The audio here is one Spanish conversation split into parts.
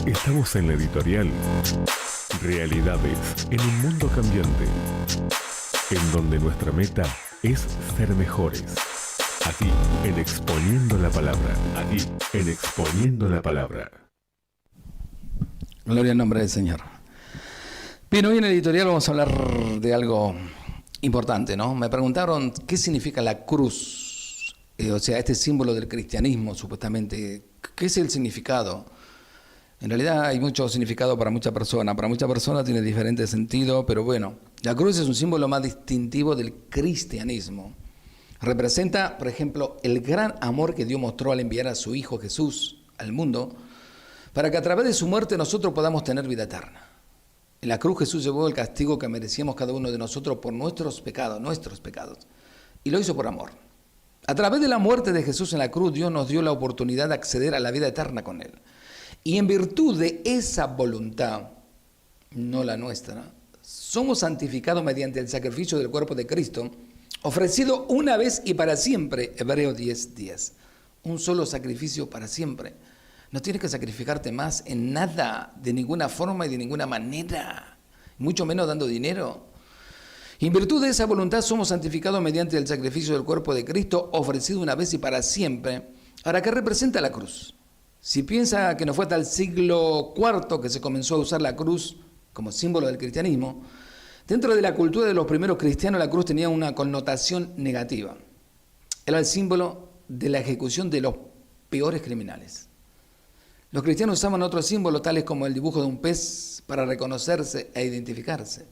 Estamos en la editorial Realidades en un mundo cambiante, en donde nuestra meta es ser mejores. Aquí, en Exponiendo la Palabra. Aquí, en Exponiendo la Palabra. Gloria al nombre del Señor. Bien, hoy en el editorial vamos a hablar de algo importante, ¿no? Me preguntaron qué significa la cruz, o sea, este símbolo del cristianismo, supuestamente. ¿Qué es el significado? En realidad hay mucho significado para muchas personas. Para muchas personas tiene diferente sentido, pero bueno, la cruz es un símbolo más distintivo del cristianismo. Representa, por ejemplo, el gran amor que Dios mostró al enviar a su Hijo Jesús al mundo, para que a través de su muerte nosotros podamos tener vida eterna. En la cruz Jesús llevó el castigo que merecíamos cada uno de nosotros por nuestros pecados, y lo hizo por amor. A través de la muerte de Jesús en la cruz, Dios nos dio la oportunidad de acceder a la vida eterna con Él. Y en virtud de esa voluntad, no la nuestra, somos santificados mediante el sacrificio del cuerpo de Cristo, ofrecido una vez y para siempre, Hebreos 10:10. Un solo sacrificio para siempre. No tienes que sacrificarte más en nada, de ninguna forma y de ninguna manera, mucho menos dando dinero. En virtud de esa voluntad somos santificados mediante el sacrificio del cuerpo de Cristo, ofrecido una vez y para siempre. Ahora, ¿qué representa la cruz? Si piensa que no fue hasta el siglo IV que se comenzó a usar la cruz como símbolo del cristianismo, dentro de la cultura de los primeros cristianos la cruz tenía una connotación negativa. Era el símbolo de la ejecución de los peores criminales. Los cristianos usaban otros símbolos tales como el dibujo de un pez para reconocerse e identificarse.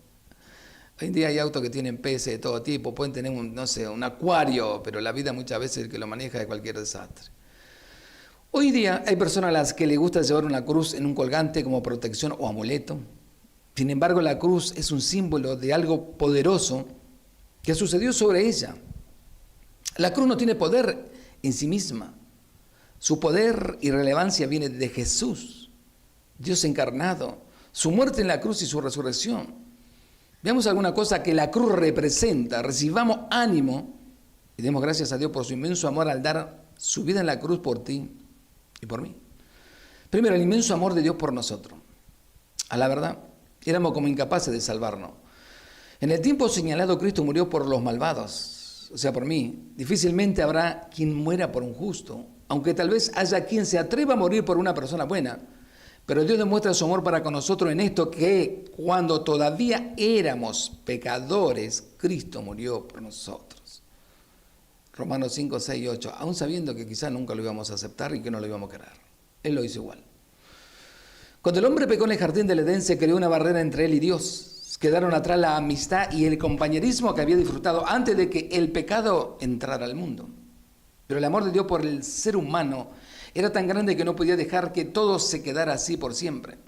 Hoy en día hay autos que tienen peces de todo tipo, pueden tener un acuario, pero la vida muchas veces el que lo maneja es cualquier desastre. Hoy día hay personas a las que les gusta llevar una cruz en un colgante como protección o amuleto. Sin embargo, la cruz es un símbolo de algo poderoso que sucedió sobre ella. La cruz no tiene poder en sí misma. Su poder y relevancia viene de Jesús, Dios encarnado, su muerte en la cruz y su resurrección. Veamos alguna cosa que la cruz representa. Recibamos ánimo y demos gracias a Dios por su inmenso amor al dar su vida en la cruz por ti y por mí. Primero, el inmenso amor de Dios por nosotros. A la verdad, éramos como incapaces de salvarnos. En el tiempo señalado, Cristo murió por los malvados, o sea, por mí. Difícilmente habrá quien muera por un justo, aunque tal vez haya quien se atreva a morir por una persona buena. Pero Dios demuestra su amor para con nosotros en esto, que cuando todavía éramos pecadores, Cristo murió por nosotros. Romanos 5, 6 y 8, aún sabiendo que quizás nunca lo íbamos a aceptar y que no lo íbamos a querer. Él lo hizo igual. Cuando el hombre pecó en el jardín del Edén, se creó una barrera entre él y Dios. Quedaron atrás la amistad y el compañerismo que había disfrutado antes de que el pecado entrara al mundo. Pero el amor de Dios por el ser humano era tan grande que no podía dejar que todo se quedara así por siempre.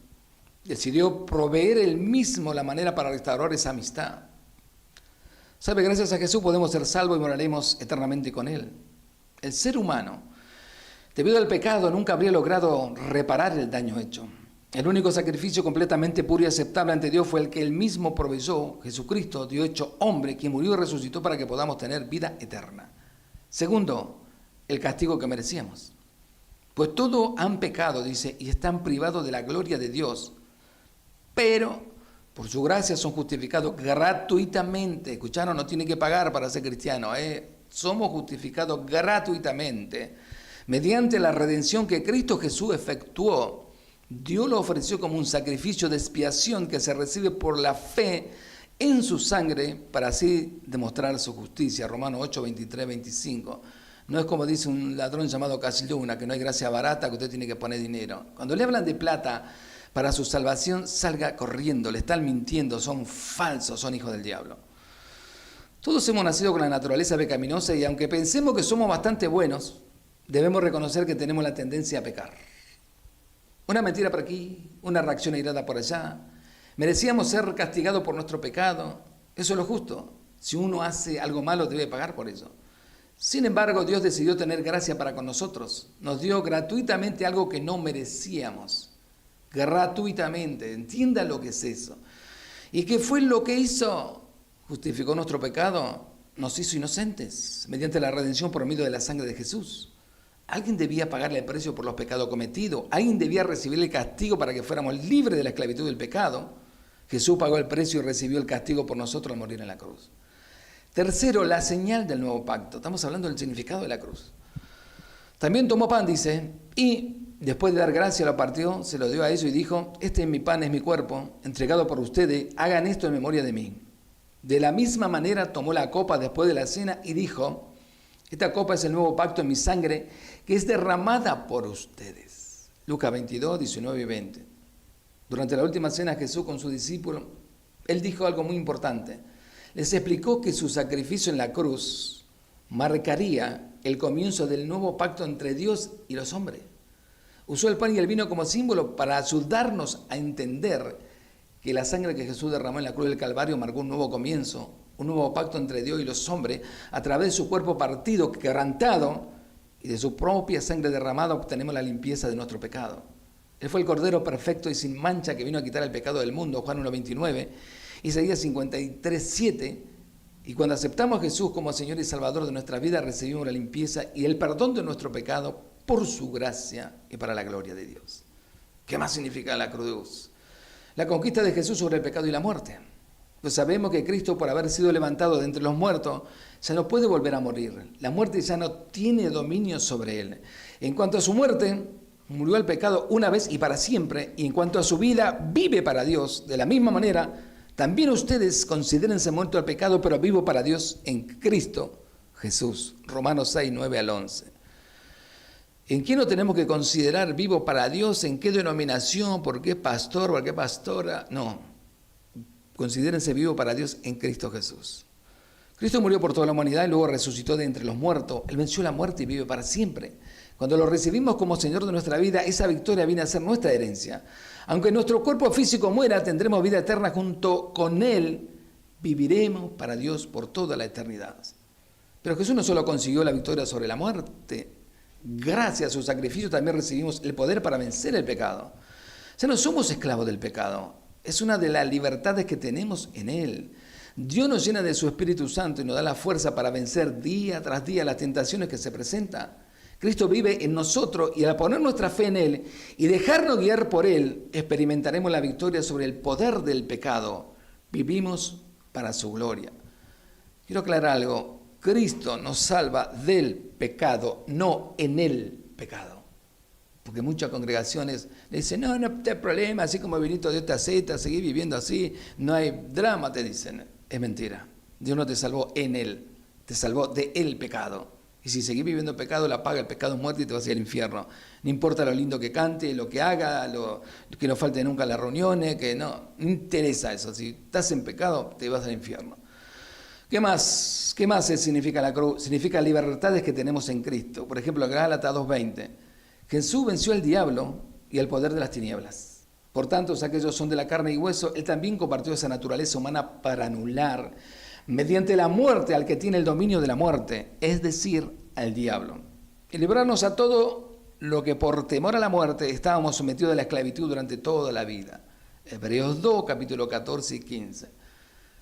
Decidió proveer él mismo la manera para restaurar esa amistad. ¿Sabe? Gracias a Jesús podemos ser salvos y moraremos eternamente con Él. El ser humano, debido al pecado, nunca habría logrado reparar el daño hecho. El único sacrificio completamente puro y aceptable ante Dios fue el que Él mismo proveyó, Jesucristo, Dios hecho hombre, quien murió y resucitó para que podamos tener vida eterna. Segundo, el castigo que merecíamos. Pues todos han pecado, dice, y están privados de la gloria de Dios. Pero por su gracia son justificados gratuitamente. ¿Escucharon? No tienen que pagar para ser cristianos. Somos justificados gratuitamente mediante la redención que Cristo Jesús efectuó. Dios lo ofreció como un sacrificio de expiación que se recibe por la fe en su sangre para así demostrar su justicia. Romanos 8, 23, 25. No es como dice un ladrón llamado Casiluna, que no hay gracia barata, que usted tiene que poner dinero. Cuando le hablan de plata para su salvación, salga corriendo, le están mintiendo, son falsos, son hijos del diablo. Todos hemos nacido con la naturaleza pecaminosa y aunque pensemos que somos bastante buenos, debemos reconocer que tenemos la tendencia a pecar. Una mentira por aquí, una reacción airada por allá. Merecíamos ser castigados por nuestro pecado. Eso es lo justo. Si uno hace algo malo, debe pagar por eso. Sin embargo, Dios decidió tener gracia para con nosotros. Nos dio gratuitamente algo que no merecíamos. Gratuitamente. Entienda lo que es eso. ¿Y qué fue lo que hizo? Justificó nuestro pecado, nos hizo inocentes mediante la redención por medio de la sangre de Jesús. Alguien debía pagarle el precio por los pecados cometidos. Alguien debía recibir el castigo para que fuéramos libres de la esclavitud del pecado. Jesús pagó el precio y recibió el castigo por nosotros al morir en la cruz. Tercero, la señal del nuevo pacto. Estamos hablando del significado de la cruz. También tomó pan, dice, y después de dar gracia lo partió, se lo dio a ellos y dijo: este es mi pan, es mi cuerpo, entregado por ustedes, hagan esto en memoria de mí. De la misma manera tomó la copa después de la cena y dijo: esta copa es el nuevo pacto en mi sangre, que es derramada por ustedes. Lucas 22, 19 y 20. Durante la última cena Jesús con sus discípulos, él dijo algo muy importante. Les explicó que su sacrificio en la cruz marcaría el comienzo del nuevo pacto entre Dios y los hombres. Usó el pan y el vino como símbolo para ayudarnos a entender que la sangre que Jesús derramó en la cruz del Calvario marcó un nuevo comienzo, un nuevo pacto entre Dios y los hombres. A través de su cuerpo partido, quebrantado, y de su propia sangre derramada obtenemos la limpieza de nuestro pecado. Él fue el Cordero perfecto y sin mancha que vino a quitar el pecado del mundo, Juan 1:29, Isaías 53:7. Y cuando aceptamos a Jesús como Señor y Salvador de nuestra vida, recibimos la limpieza y el perdón de nuestro pecado por su gracia y para la gloria de Dios. ¿Qué más significa la cruz? La conquista de Jesús sobre el pecado y la muerte. Pues sabemos que Cristo, por haber sido levantado de entre los muertos, ya no puede volver a morir. La muerte ya no tiene dominio sobre él. En cuanto a su muerte, murió al pecado una vez y para siempre. Y en cuanto a su vida, vive para Dios. De la misma manera, también ustedes considérense muertos al pecado, pero vivo para Dios en Cristo Jesús. Romanos 6, 9 al 11. ¿En qué nos tenemos que considerar vivo para Dios? ¿En qué denominación? ¿Por qué pastor? ¿Por qué pastora? No. Considérense vivo para Dios en Cristo Jesús. Cristo murió por toda la humanidad y luego resucitó de entre los muertos. Él venció la muerte y vive para siempre. Cuando lo recibimos como Señor de nuestra vida, esa victoria viene a ser nuestra herencia. Aunque nuestro cuerpo físico muera, tendremos vida eterna junto con Él. Viviremos para Dios por toda la eternidad. Pero Jesús no solo consiguió la victoria sobre la muerte, gracias a su sacrificio también recibimos el poder para vencer el pecado. O sea, no somos esclavos del pecado. Es una de las libertades que tenemos en Él. Dios nos llena de su Espíritu Santo y nos da la fuerza para vencer día tras día las tentaciones que se presentan. Cristo vive en nosotros y al poner nuestra fe en Él y dejarnos guiar por Él, experimentaremos la victoria sobre el poder del pecado. Vivimos para su gloria. Quiero aclarar algo. Cristo nos salva del pecado, no en el pecado. Porque muchas congregaciones le dicen: no hay problema, así como Benito Dios te acepta, seguir viviendo así, no hay drama, te dicen. Es mentira. Dios no te salvó en Él, te salvó de el pecado. Y si seguís viviendo pecado, la paga el pecado es muerte y te vas a ir al infierno. No importa lo lindo que cante, lo que haga, que no falte nunca las reuniones, que no interesa eso. Si estás en pecado, te vas al infierno. ¿Qué más significa la cruz? Significa libertades que tenemos en Cristo. Por ejemplo, Gálatas 2:20. Jesús venció al diablo y al poder de las tinieblas. Por tanto, si aquellos son de la carne y hueso, Él también compartió esa naturaleza humana para anular mediante la muerte al que tiene el dominio de la muerte, es decir, al diablo. Y librarnos a todo lo que por temor a la muerte estábamos sometidos a la esclavitud durante toda la vida. Hebreos 2, capítulo 14 y 15.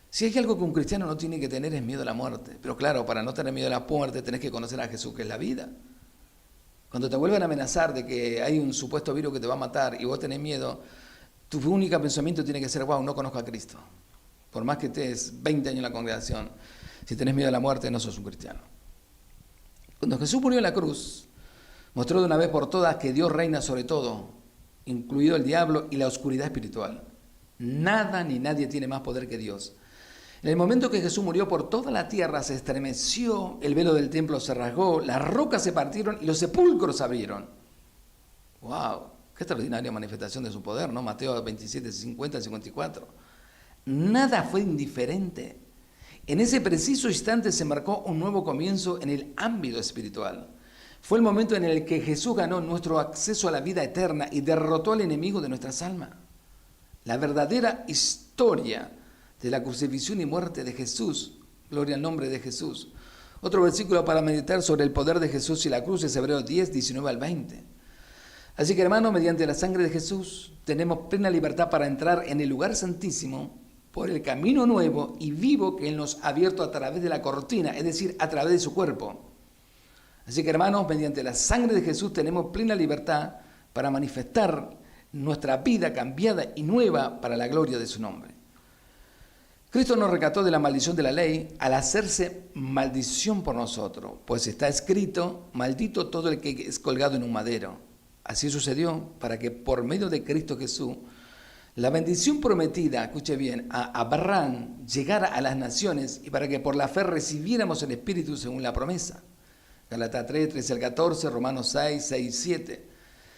Si hay algo que un cristiano no tiene que tener es miedo a la muerte. Pero claro, para no tener miedo a la muerte tenés que conocer a Jesús, que es la vida. Cuando te vuelven a amenazar de que hay un supuesto virus que te va a matar y vos tenés miedo, tu único pensamiento tiene que ser: wow, no conozco a Cristo. Por más que estés 20 años en la congregación, si tenés miedo a la muerte, no sos un cristiano. Cuando Jesús murió en la cruz, mostró de una vez por todas que Dios reina sobre todo, incluido el diablo y la oscuridad espiritual. Nada ni nadie tiene más poder que Dios. En el momento que Jesús murió, por toda la tierra se estremeció, el velo del templo se rasgó, las rocas se partieron y los sepulcros se abrieron. ¡Wow! ¡Qué extraordinaria manifestación de su poder!, ¿no? Mateo 27, 50, 54. Nada fue indiferente. En ese preciso instante se marcó un nuevo comienzo en el ámbito espiritual. Fue el momento en el que Jesús ganó nuestro acceso a la vida eterna y derrotó al enemigo de nuestras almas. La verdadera historia de la crucifixión y muerte de Jesús. Gloria al nombre de Jesús. Otro versículo para meditar sobre el poder de Jesús y la cruz es Hebreos 10, 19 al 20. Así que, hermanos, mediante la sangre de Jesús tenemos plena libertad para entrar en el lugar santísimo por el camino nuevo y vivo que Él nos ha abierto a través de la cortina, es decir, a través de su cuerpo. Así que, hermanos, mediante la sangre de Jesús tenemos plena libertad para manifestar nuestra vida cambiada y nueva para la gloria de su nombre. Cristo nos rescató de la maldición de la ley al hacerse maldición por nosotros, pues está escrito: maldito todo el que es colgado en un madero. Así sucedió para que por medio de Cristo Jesús la bendición prometida, escuche bien, a Abraham llegara a las naciones y para que por la fe recibiéramos el Espíritu según la promesa. Gálatas 3, 13 al 14, Romanos 6, 6, 7.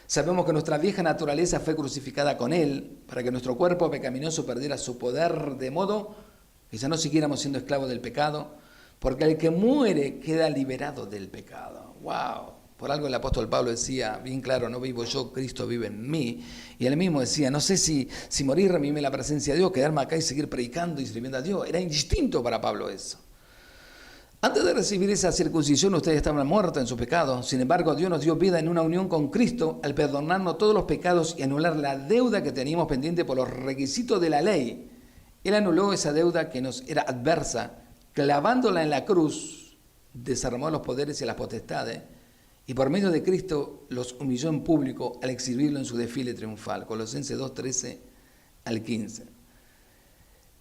Sabemos que nuestra vieja naturaleza fue crucificada con Él para que nuestro cuerpo pecaminoso perdiera su poder, de modo que ya no siguiéramos siendo esclavos del pecado, porque el que muere queda liberado del pecado. ¡Wow! Por algo el apóstol Pablo decía, bien claro: no vivo yo, Cristo vive en mí. Y él mismo decía: no sé si morir a mí en la presencia de Dios, quedarme acá y seguir predicando y sirviendo a Dios. Era indistinto para Pablo eso. Antes de recibir esa circuncisión, ustedes estaban muertos en su pecado. Sin embargo, Dios nos dio vida en una unión con Cristo al perdonarnos todos los pecados y anular la deuda que teníamos pendiente por los requisitos de la ley. Él anuló esa deuda que nos era adversa, clavándola en la cruz, desarmó los poderes y las potestades, y por medio de Cristo los humilló en público al exhibirlo en su desfile triunfal. Colosenses 2, 13 al 15.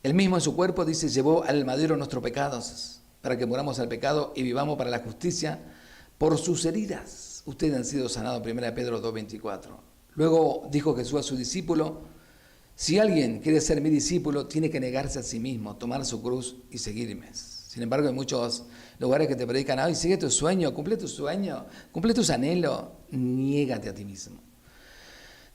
Él mismo en su cuerpo, dice, llevó al madero nuestros pecados, para que muramos al pecado y vivamos para la justicia. Por sus heridas ustedes han sido sanados. 1 Pedro 2:24. Luego dijo Jesús a su discípulo: si alguien quiere ser mi discípulo, tiene que negarse a sí mismo, tomar su cruz y seguirme. Sin embargo, hay muchos lugares que te predican: ay, sigue tu sueño, cumple tus anhelos, niégate a ti mismo.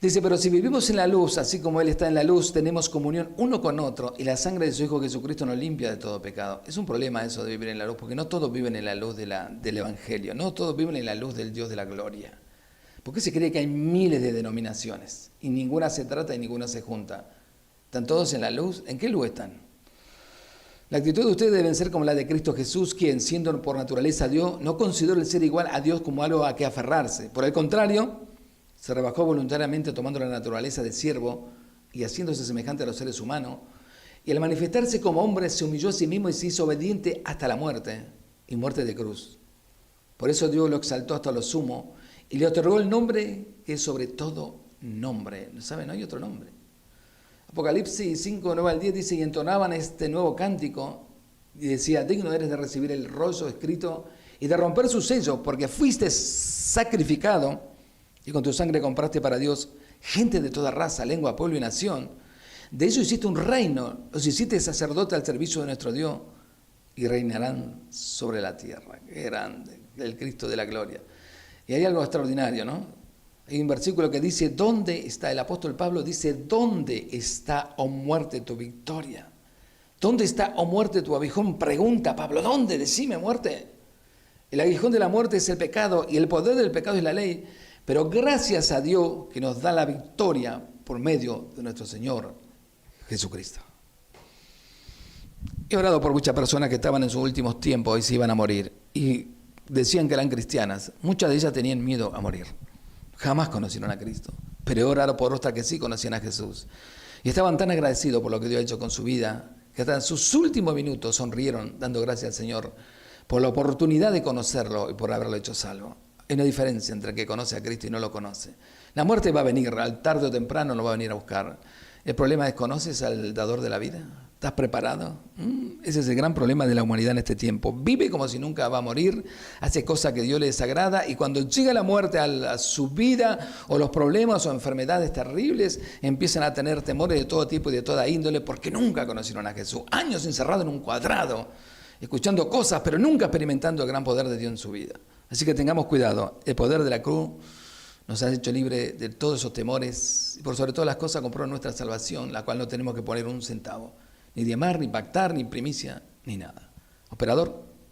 Dice: pero si vivimos en la luz, así como Él está en la luz, tenemos comunión uno con otro, y la sangre de su Hijo Jesucristo nos limpia de todo pecado. Es un problema eso de vivir en la luz, porque no todos viven en la luz del Evangelio, no todos viven en la luz del Dios de la gloria. Porque se cree que hay miles de denominaciones, y ninguna se trata y ninguna se junta. ¿Están todos en la luz? ¿En qué luz están? La actitud de ustedes deben ser como la de Cristo Jesús, quien, siendo por naturaleza Dios, no consideró el ser igual a Dios como algo a que aferrarse. Por el contrario, se rebajó voluntariamente tomando la naturaleza de siervo y haciéndose semejante a los seres humanos. Y al manifestarse como hombre se humilló a sí mismo y se hizo obediente hasta la muerte, y muerte de cruz. Por eso Dios lo exaltó hasta lo sumo y le otorgó el nombre que es sobre todo nombre. ¿Saben? No hay otro nombre. Apocalipsis 5, 9 al 10 dice: y entonaban este nuevo cántico y decía: digno eres de recibir el rollo escrito y de romper sus sellos, porque fuiste sacrificado y con tu sangre compraste para Dios gente de toda raza, lengua, pueblo y nación. De ellos hiciste un reino, los hiciste sacerdote al servicio de nuestro Dios, y reinarán sobre la tierra. Qué grande, el Cristo de la gloria. Y hay algo extraordinario, ¿no? Hay un versículo que dice: ¿dónde está? El apóstol Pablo dice: ¿dónde está, oh muerte, tu victoria? ¿Dónde está, oh muerte, tu aguijón? Pregunta Pablo: ¿dónde? Decime, muerte. El aguijón de la muerte es el pecado, y el poder del pecado es la ley. Pero gracias a Dios que nos da la victoria por medio de nuestro Señor Jesucristo. He orado por muchas personas que estaban en sus últimos tiempos y se iban a morir, y decían que eran cristianas. Muchas de ellas tenían miedo a morir. Jamás conocieron a Cristo. Pero he orado por otras que sí conocían a Jesús. Y estaban tan agradecidos por lo que Dios ha hecho con su vida, que hasta en sus últimos minutos sonrieron, dando gracias al Señor por la oportunidad de conocerlo y por haberlo hecho salvo. Hay una diferencia entre el que conoce a Cristo y no lo conoce. La muerte va a venir, al tarde o temprano nos va a venir a buscar. El problema es: ¿conoces al dador de la vida? ¿Estás preparado? Ese es el gran problema de la humanidad en este tiempo. Vive como si nunca va a morir, hace cosas que Dios le desagrada, y cuando llega la muerte a su vida, o los problemas o enfermedades terribles, empiezan a tener temores de todo tipo y de toda índole, porque nunca conocieron a Jesús. Años encerrados en un cuadrado, escuchando cosas, pero nunca experimentando el gran poder de Dios en su vida. Así que tengamos cuidado. El poder de la cruz nos ha hecho libre de todos esos temores, y por sobre todas las cosas compró nuestra salvación, la cual no tenemos que poner un centavo, ni diezmar, ni pactar, ni primicia, ni nada. Operador.